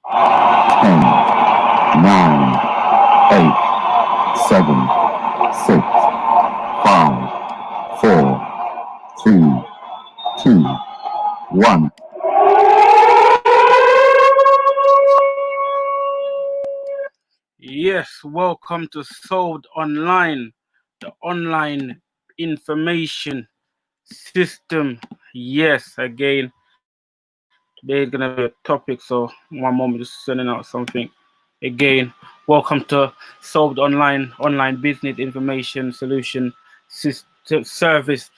10, 9, 8, 7, 6, 5, 4, 3, 2, 1. Yes, welcome to Solved Online, the online information system. Yes, again, today is going to be a topic, so one moment, just sending out something. Again, welcome to Solved Online business information solution system service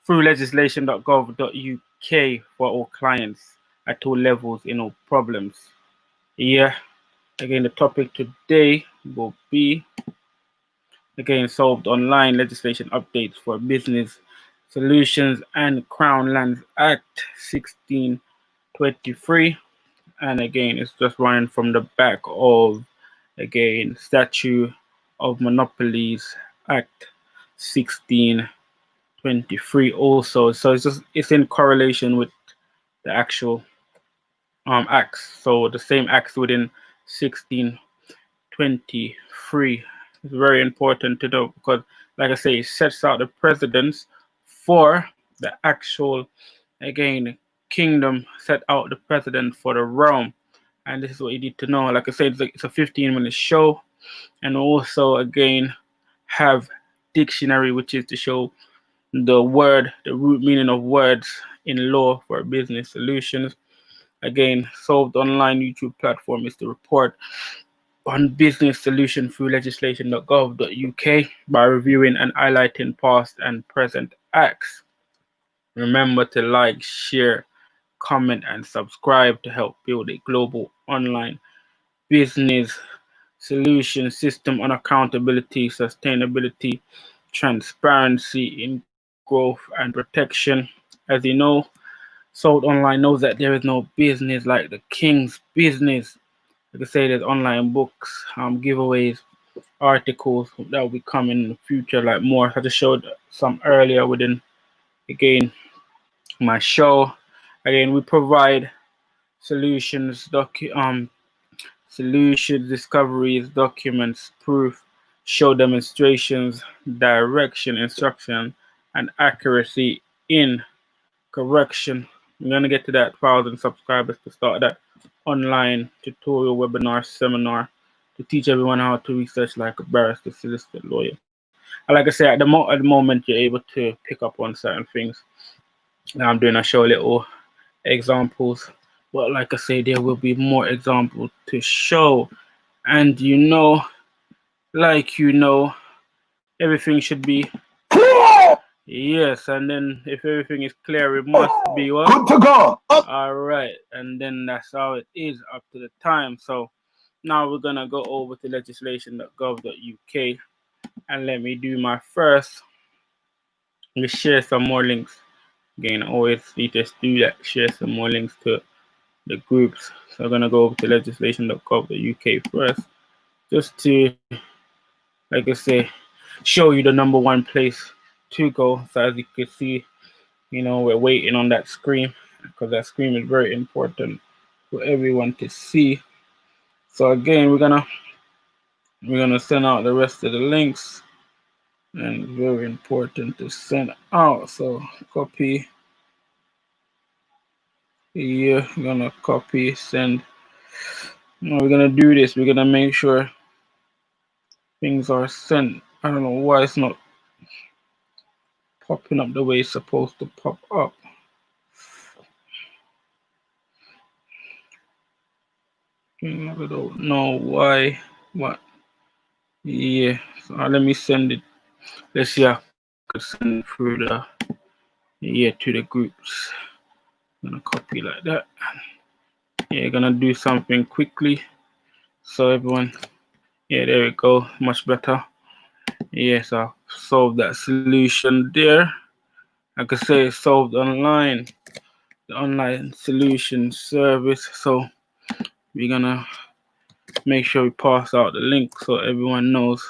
through legislation.gov.uk for all clients at all levels in all problems. Yeah, again, the topic today will be again solved online legislation updates for business solutions and Crown Lands Act 1623. And again, it's just running from the back of again Statute of Monopolies Act 1623 also. So it's in correlation with the actual acts. So the same acts within 1623. It's very important to know because, like I say, it sets out the precedents for the actual, again, kingdom, set out the precedent for the realm. And this is what you need to know. Like I said, it's a 15-minute show. And also, again, have dictionary, which is to show the word, the root meaning of words in law for business solutions. Again, solved online YouTube platform is to report on business solution through legislation.gov.uk by reviewing and highlighting past and present acts. Remember to like, share, comment, and subscribe to help build a global online business solution system on accountability, sustainability, transparency in growth and protection. As you know, Sold Online knows that there is no business like the king's business. Like I say, there's online books, giveaways, articles that will be coming in the future, like more. I just showed some earlier within, again, my show. Again, we provide solutions, solutions, discoveries, documents, proof, show demonstrations, direction, instruction, and accuracy in correction. I'm gonna get to that 1,000 subscribers to start that online tutorial webinar seminar to teach everyone how to research like a barrister, solicitor, lawyer. And like I say, at the moment you're able to pick up on certain things. Now I'm doing I show little examples, but like I say, there will be more examples to show. And everything should be Clear! yes. And then if everything is clear, it must be what? Good to go. All right, and then that's how it is up to the time. So now we're gonna go over to legislation.gov.uk and let me do my first. Let me share some more links. Again, I always need to do that. Share some more links to the groups. So I'm gonna go over to legislation.gov.uk first, just to, like I say, show you the number one place to go. So as you can see, we're waiting on that screen because that screen is very important for everyone to see. So again, we're gonna send out the rest of the links, and it's very important to send out. So copy here. We're gonna copy, send. Now we're gonna do this. We're gonna make sure things are sent. I don't know why it's not popping up the way it's supposed to pop up. I don't know why. What? Yeah. So let me send it. Let's see. I could send it through to the groups. I'm gonna copy like that. Yeah, gonna do something quickly. So everyone, yeah, there we go. Much better. Yes, I solved that solution there. I could say solved online, the online solution service. So we're gonna make sure we pass out the link so everyone knows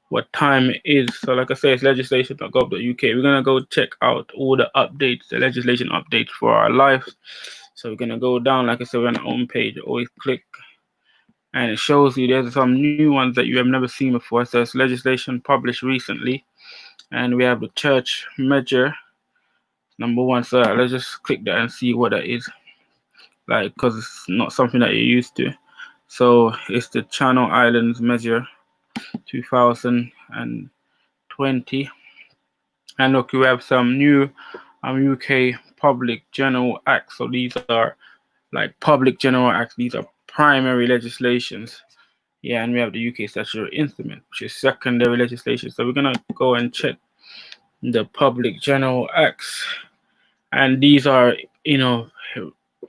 what time it is. So like I say, it's legislation.gov.uk. We're gonna go check out all the updates, the legislation updates for our lives. So we're gonna go down, like I said, we're on the home page. Always click, and it shows you there's some new ones that you have never seen before. So it's legislation published recently, and we have the church measure number one. So let's just click that and see what that is like, because it's not something that you're used to. So it's the Channel Islands measure 2020. And look, we have some new UK Public General Acts. So these are like public general acts. These are primary legislations. Yeah, and we have the UK statutory instrument, which is secondary legislation. So we're gonna go and check the public general acts, and these are,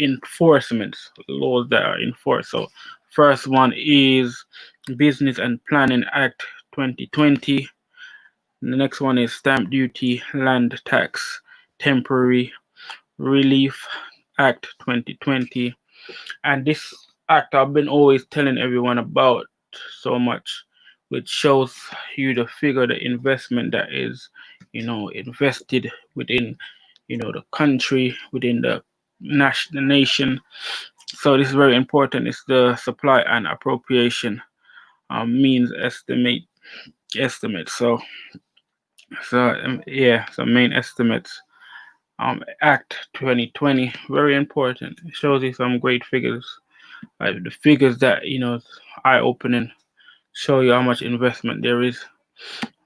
enforcements, laws that are enforced. So first one is Business and Planning Act 2020. The next one is Stamp Duty Land Tax Temporary Relief Act 2020. And this act I've been always telling everyone about so much, which shows you the figure, the investment that is, invested within, the country, within the nation. So this is very important. It's the supply and appropriation means estimate. So main estimates. Act 2020, very important. It shows you some great figures, like the figures that eye opening, show you how much investment there is,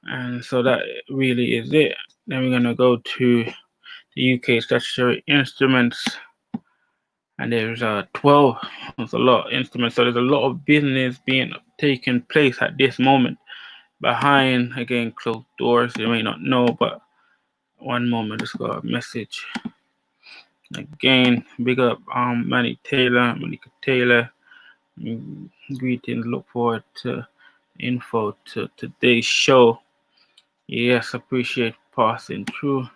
and so that really is it. Then we're gonna go to the UK statutory instruments, and there's 12. There's a lot of instruments, so there's a lot of business being taking place at this moment behind, again, closed doors. You may not know, but one moment, just got a message. Again, big up Monica Taylor. Greetings. Look forward to info to today's show. Yes, appreciate passing through.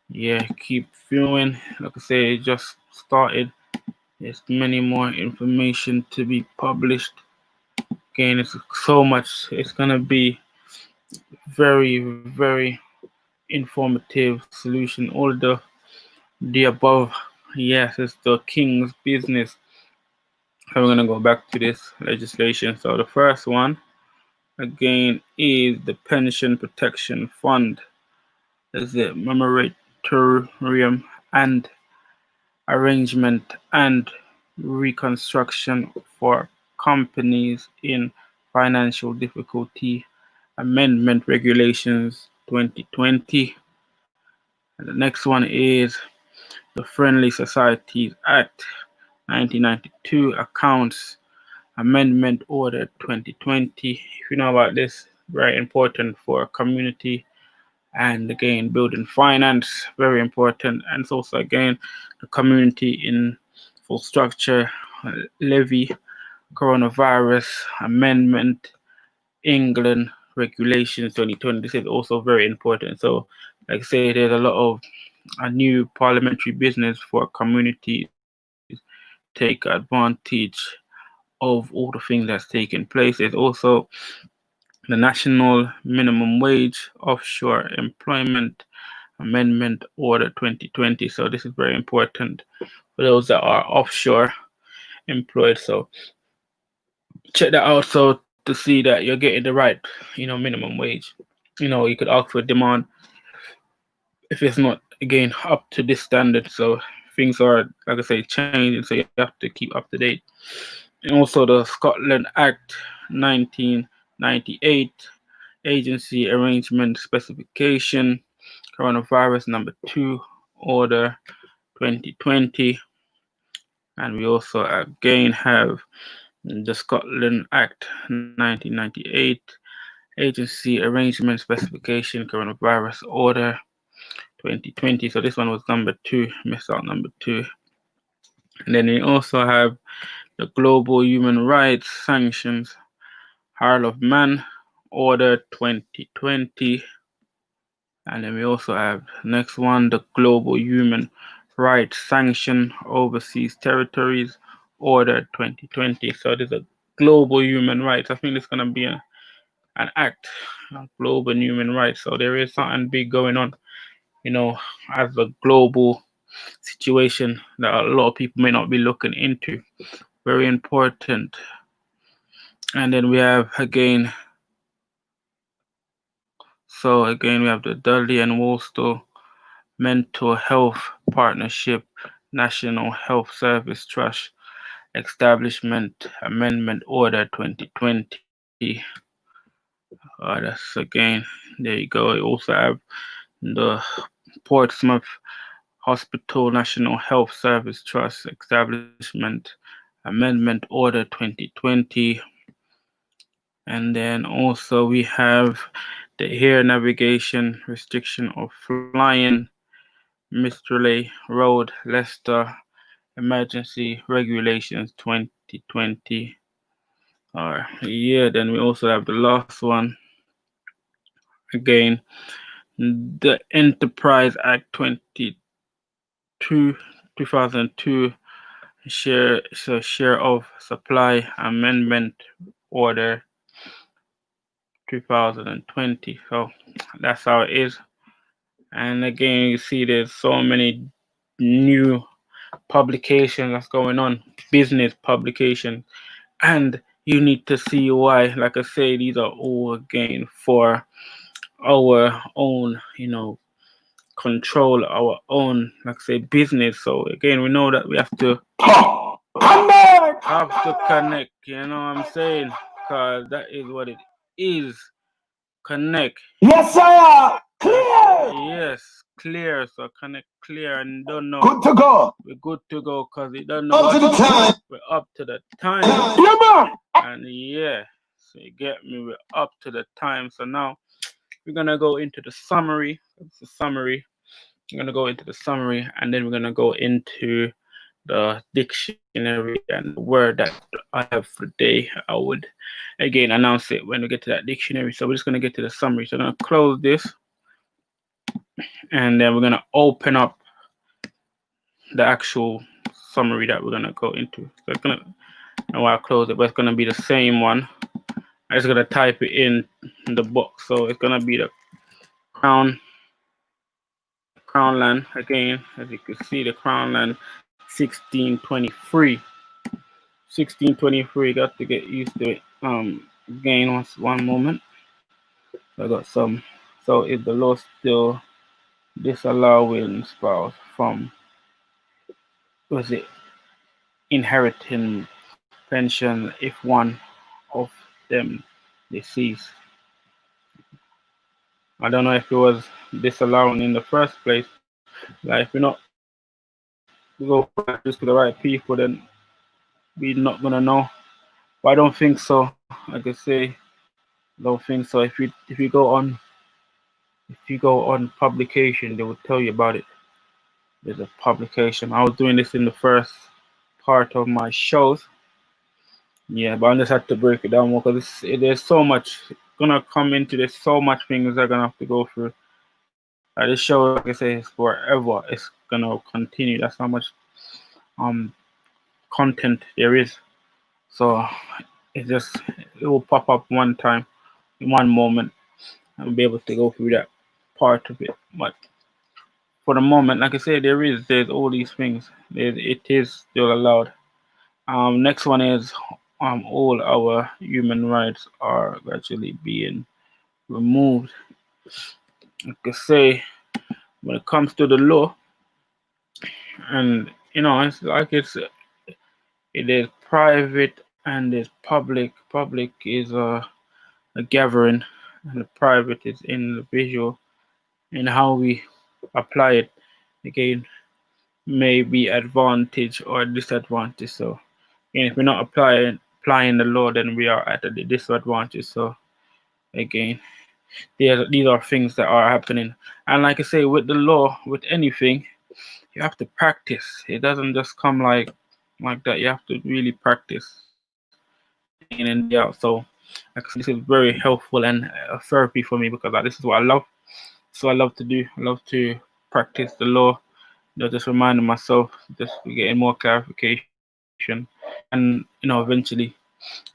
Yeah, keep viewing. Like I say, it just started. There's many more information to be published. Again, it's so much. It's gonna be very, very informative solution. All the above. Yes, it's the king's business. So we're gonna go back to this legislation. So the first one, again, is the Pension Protection Fund. Is the moratorium and arrangement and reconstruction for companies in financial difficulty amendment regulations 2020. And the next one is the Friendly Societies Act 1992 Accounts Amendment Order 2020. If you know about this, very important for community, and again, building finance, very important. And it's also, again, the community infrastructure levy, coronavirus amendment, England regulations 2020. This is also very important. So, like I say, there's a lot of a new parliamentary business for communities take advantage of all the things that's taking place. There's also the National Minimum Wage Offshore Employment Amendment Order 2020. So this is very important for those that are offshore employed. So check that out, so to see that you're getting the right, minimum wage. You could ask for demand if it's not, again, up to this standard. So things are, like I say, changing, so you have to keep up to date. And also the Scotland Act 1998, Agency Arrangement Specification, Coronavirus number 2, Order 2020. And we also again have the Scotland Act 1998, Agency Arrangement Specification, Coronavirus Order 2020. So this one was number 2, missed out number 2. And then we also have the Global Human Rights Sanctions, Isle of Man Order 2020. And then we also have next one, the Global Human Rights Sanction Overseas Territories Order 2020. So there's a global human rights. I think it's gonna be an act, global human rights. So there is something big going on, as a global situation that a lot of people may not be looking into. Very important. And then we have again, we have the Dudley and Worcester Mental Health Partnership National Health Service Trust Establishment Amendment Order 2020. That's again, there you go. We also have the Portsmouth Hospital National Health Service Trust Establishment Amendment Order 2020. And then also we have the air navigation restriction of flying Mistrally Road, Leicester Emergency Regulations 2020. Then we also have the last one. Again, the Enterprise Act 2002 share of supply amendment order 2020. So that's how it is. And again, you see there's so many new publications that's going on, business publication, and you need to see why. Like I say, these are all again for our own, control our own, like I say, business. So again, we know that we have to connect. You know what I'm saying? Because that is what it is. Connect. Yes, sir. Clear. Yes, clear. So connect clear and don't know. Good to go. We're good to go because we don't know Up to the time. we're up to the time. Yeah, man. And yeah, so you get me, we're up to the time. So now we're gonna go into the summary. It's the summary. We're gonna go into the summary and then we're gonna go into the dictionary and the word that I have for the day. I would again announce it when we get to that dictionary. So we're just gonna get to the summary. So I'm gonna close this and then we're gonna open up the actual summary that we're gonna go into. So it's gonna, and while I close it, but it's gonna be the same one. I'm just gonna type it in the box. So it's gonna be the crown land again. As you can see, the crown land 1623. 1623. Got to get used to it. Again, one moment. I got some. So if the law still disallowing spouse from, was it, inheriting pension if one of them deceased. I don't know if it was disallowing in the first place. Like if we're not go just to the right people, then we're not gonna know. But I don't think so. Like I say, I don't think so. If you go on publication, they will tell you about it. There's a publication. I was doing this in the first part of my shows. Yeah, but I just had to break it down more because there's so much gonna come into this. So much things are gonna have to go through. This show, like I say, is forever. It's gonna continue. That's how much content there is. So it will pop up one time, in one moment, and be able to go through that part of it. But for the moment, like I say, there's all these things. It is still allowed. Next one is all our human rights are gradually being removed. Like I say, when it comes to the law, and it's like it is private and there's public. Public is a gathering, and the private is individual. And how we apply it again may be advantage or disadvantage. So, and if we're not applying the law, then we are at a disadvantage. So, again, these are things that are happening. And like I say, with the law, with anything, you have to practice. It doesn't just come like that. You have to really practice day in and day out. So, like I said, this is very helpful and therapy for me because this is what I love. So I love to do. I love to practice the law. Just reminding myself, just getting more clarification, and eventually,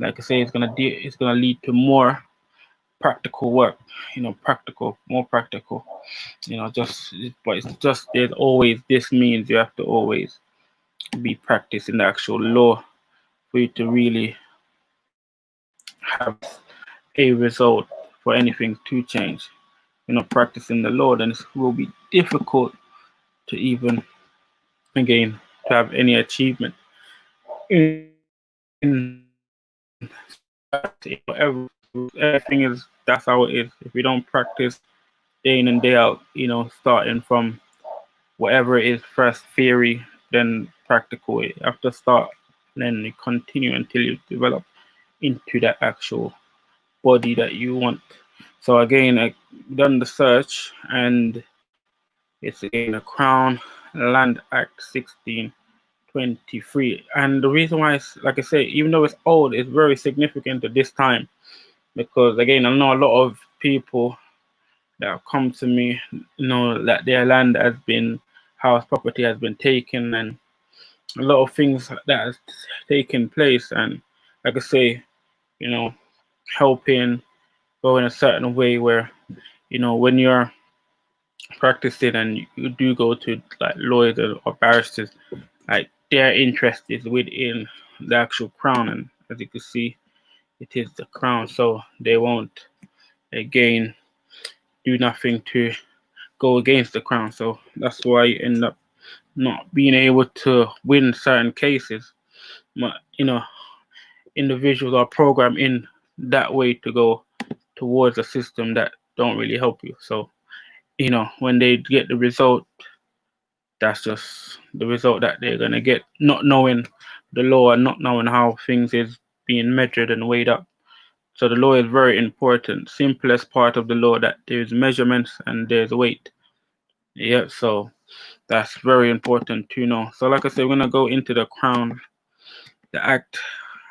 like I say, it's gonna lead to more practical work, practical, more practical, but it's just there's always this means you have to always be practicing the actual law for you to really have a result for anything to change. You're not practicing the law, then it will be difficult to even again to have any achievement in everything is that's how it is. If we don't practice day in and day out, starting from whatever it is first theory, then practical, you have to start, then you continue until you develop into that actual body that you want. So again, I done the search, and it's again the Crown Land Act 1623. And the reason why it's, like I say, even though it's old, it's very significant at this time, because again, I know a lot of people that have come to me, that their land has been, house property has been taken, and a lot of things that has taken place. And like I say, helping go in a certain way where, when you're practicing and you do go to like lawyers or barristers, like their interest is within the actual crown, and as you can see, it is the crown, so they won't again do nothing to go against the crown. So that's why you end up not being able to win certain cases. But individuals are programmed in that way to go towards a system that don't really help you. So when they get the result, that's just the result that they're gonna get, not knowing the law and not knowing how things is being measured and weighed up. So the law is very important. Simplest part of the law, that there's measurements and there's weight. Yeah, so that's very important to know. So like I said, we're gonna go into the Crown, the Act.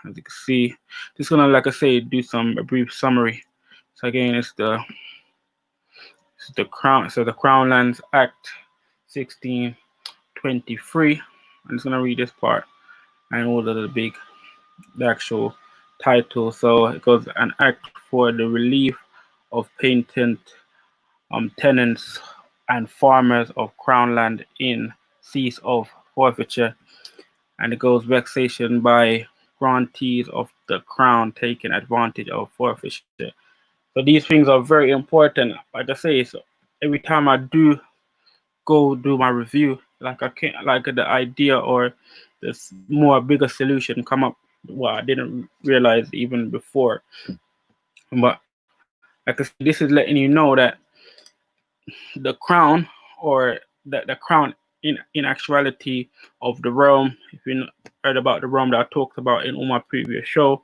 As you can see, just gonna, like I say, do a brief summary. So again, it's the Crown. So the Crown Lands Act 1623. I'm just gonna read this part and all of the actual title. So it goes, an act for the relief of patent tenants and farmers of crown land in cease of forfeiture, and it goes, vexation by grantees of the crown taking advantage of forfeiture. So these things are very important. Like I say, so every time I do go do my review, like I can't, like the idea or this more bigger solution come up what I didn't realize even before. But like I said, this is letting you know that the crown, or the crown in actuality of the realm, if you heard about the realm that I talked about in all my previous show,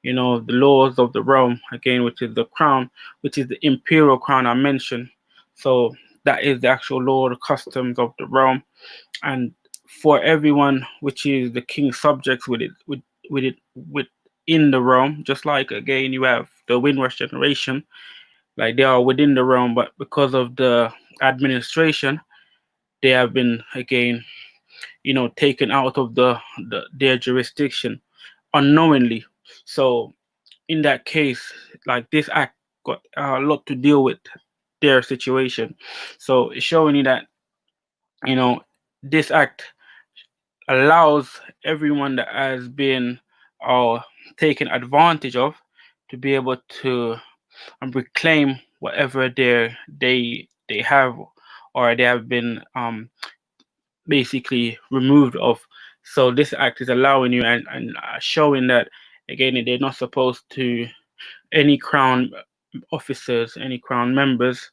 the laws of the realm, again, which is the crown, which is the imperial crown I mentioned. So that is the actual law, the customs of the realm. And for everyone, which is the king's subjects within the realm, just like again you have the Windrush generation, like they are within the realm, but because of the administration, they have been again, taken out of their jurisdiction unknowingly. So in that case, like this act got a lot to deal with their situation. So it's showing you that this act allows everyone that has been taken advantage of to be able to reclaim whatever they have, or they have been basically removed of. So this act is allowing you and showing that again they're not supposed to, any crown officers, any crown members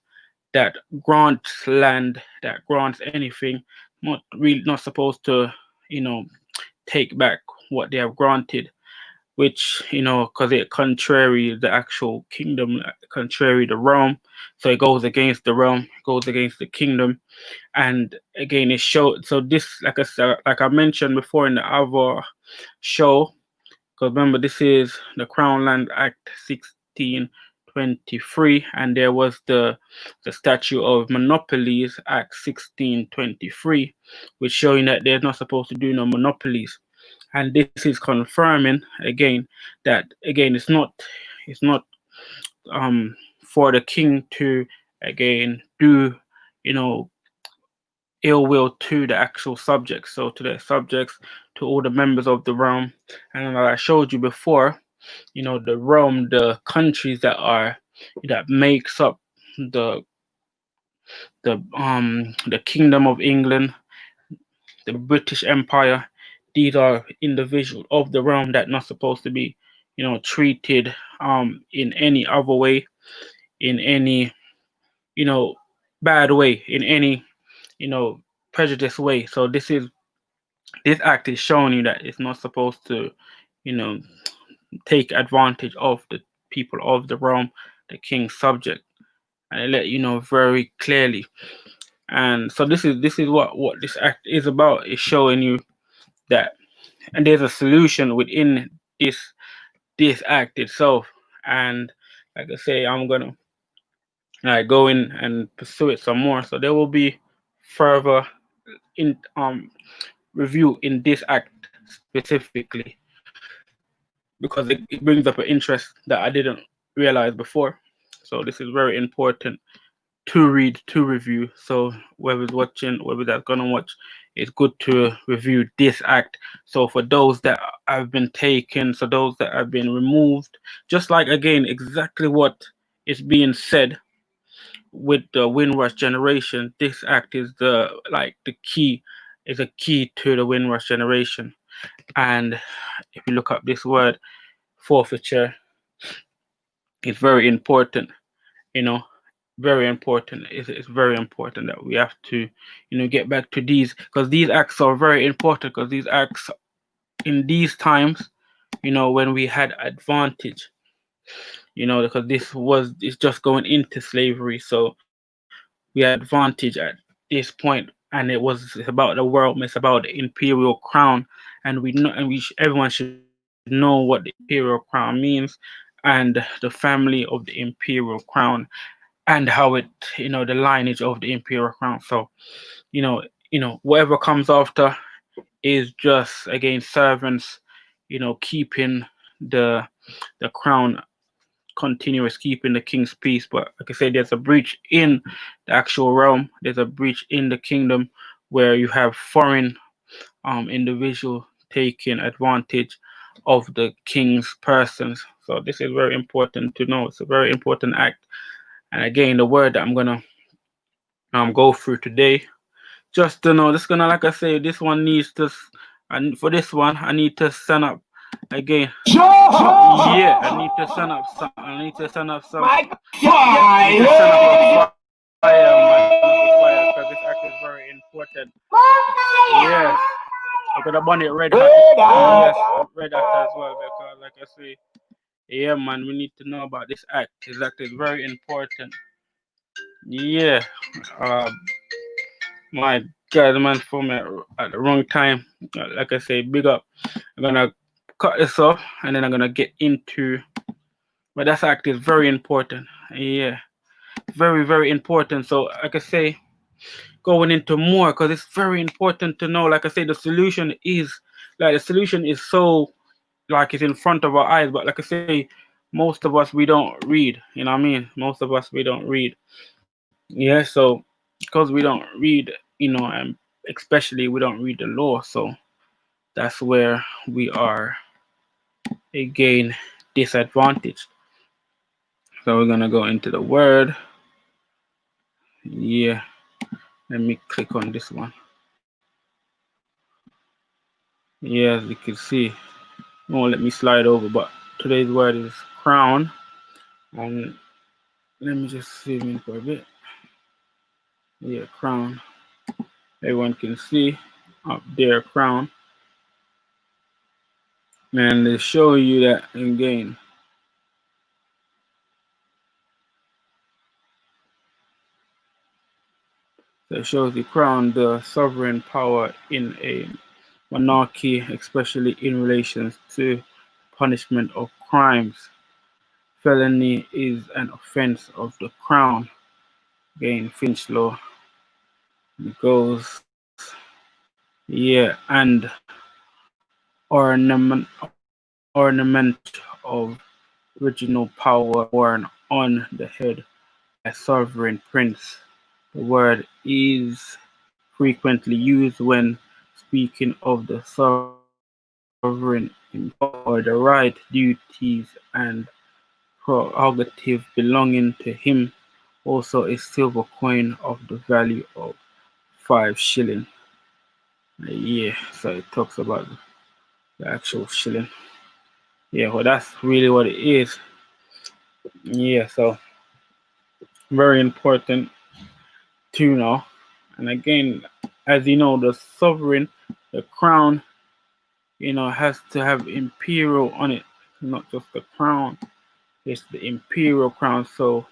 that grants land, that grants anything, not supposed to take back what they have granted, which because it contrary the actual kingdom, contrary the realm. So it goes against the realm, goes against the kingdom. And again, it showed, so this, like I said, like I mentioned before in the other show, because remember, this is the Crown Land Act 1623, and there was the statute of Monopolies Act 1623, which showing that they're not supposed to do no monopolies. And this is confirming again that again it's not for the king to again do, you know, ill will to the actual subjects, so to the subjects, to all the members of the realm. And like I showed you before, you know, the realm, the countries that makes up the the kingdom of England, the British Empire. These are individuals of the realm that not supposed to be, you know, treated in any other way, in any, you know, bad way, in any, you know, prejudice way. So this act is showing you that it's not supposed to, you know, take advantage of the people of the realm, the king's subject, and it let you know very clearly. And so this is what this act is about. It's showing you that, and there's a solution within this this act itself. And like I say, I'm gonna go in and pursue it some more. So there will be further in review in this act specifically, because it brings up an interest that I didn't realize before. So this is very important to read, to review. So whoever's watching, whoever that's gonna watch, it's good to review this act. So for those that have been taken, so those that have been removed, just like again exactly what is being said with the Windrush generation, this act is the key, is a key to the Windrush generation. And if you look up this word forfeiture, it's very important, you know, very important. It's very important that we have to, you know, get back to these, because these acts are very important, because these acts in these times, you know, when we had advantage, you know, because it's just going into slavery. So we had advantage at this point, and it's about the world, it's about the imperial crown. And we know, and everyone should know what the imperial crown means, and the family of the imperial crown, and how it, you know, the lineage of the imperial crown. So whatever comes after is just again servants, you know, keeping the crown continuous, keeping the king's peace. But like I said, there's a breach in the actual realm, there's a breach in the kingdom, where you have foreign individual taking advantage of the king's persons. So this is very important to know. It's a very important act. And again, the word that I'm gonna go through today, just to know, this gonna, like I say, this one needs to, and for this one I need to send up again. Yeah, I need to send up some. I need to send up some. My Yeah, I need to send up a fire, man. Fire, because this act is very important. Yes, I'm gonna burn it red hot. Yes, red hot as well, because like I say, yeah, man, we need to know about this act. This act is very important. Yeah, uh, my God, man, for me at the wrong time. Like I say, big up. I'm gonna cut this off, and then I'm gonna get into. But that act is very important. Yeah, very very important. So like I say, going into more, because it's very important to know. Like I say, the solution is so, like, it's in front of our eyes. But like I say, most of us, we don't read. You know what I mean? Most of us, we don't read. Yeah, so because we don't read, you know, and especially we don't read the law, so that's where we are again disadvantaged. So we're gonna go into the word. Yeah, let me click on this one. Yeah, as you can see, it won't let me slide over, but today's word is crown. And let me just zoom in for a bit. Yeah, crown. Everyone can see up there, crown. And they show you that again. That shows the crown, the sovereign power in a monarchy, especially in relation to punishment of crimes. Felony is an offense of the crown. Again, Finch law. It goes, yeah, and ornament of original power worn on on the head by sovereign prince. The word is frequently used when speaking of the sovereign himself or the right, duties, and prerogative belonging to him. Also, a silver coin of the value of 5 shilling. Yeah, so it talks about the actual shilling. Yeah, well, that's really what it is. Yeah, so very important to know. And again, as you know, the sovereign, the crown, has to have imperial on it, not just the crown. It's the imperial crown. So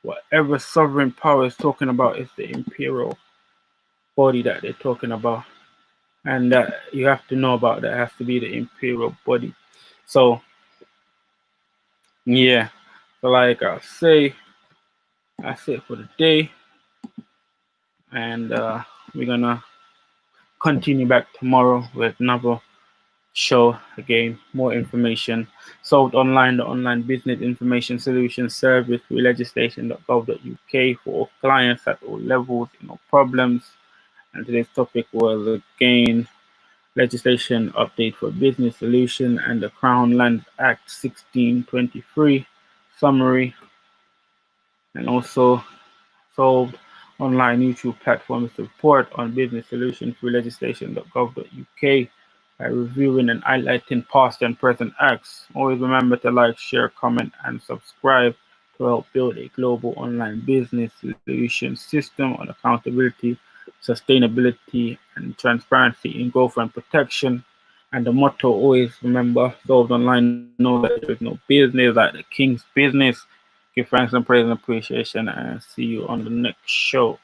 whatever sovereign power is talking about is the imperial body that they're talking about. And that you have to know about that has to be the imperial body. So yeah. So like that's it for the day. And we're gonna continue back tomorrow with another show again, more information. Solved online, the online business information solution service through legislation.gov.uk for all clients at all levels, problems. And today's topic was again legislation update for business solution and the Crown Lands Act 1623 summary, and also solved online YouTube platforms to report on business solutions through legislation.gov.uk by reviewing and highlighting past and present acts. Always remember to like, share, comment, and subscribe to help build a global online business solution system on accountability, sustainability, and transparency in growth and protection. And the motto always remember, solved online, know that there is no business like the king's business. Give thanks and praise and appreciation, and see you on the next show.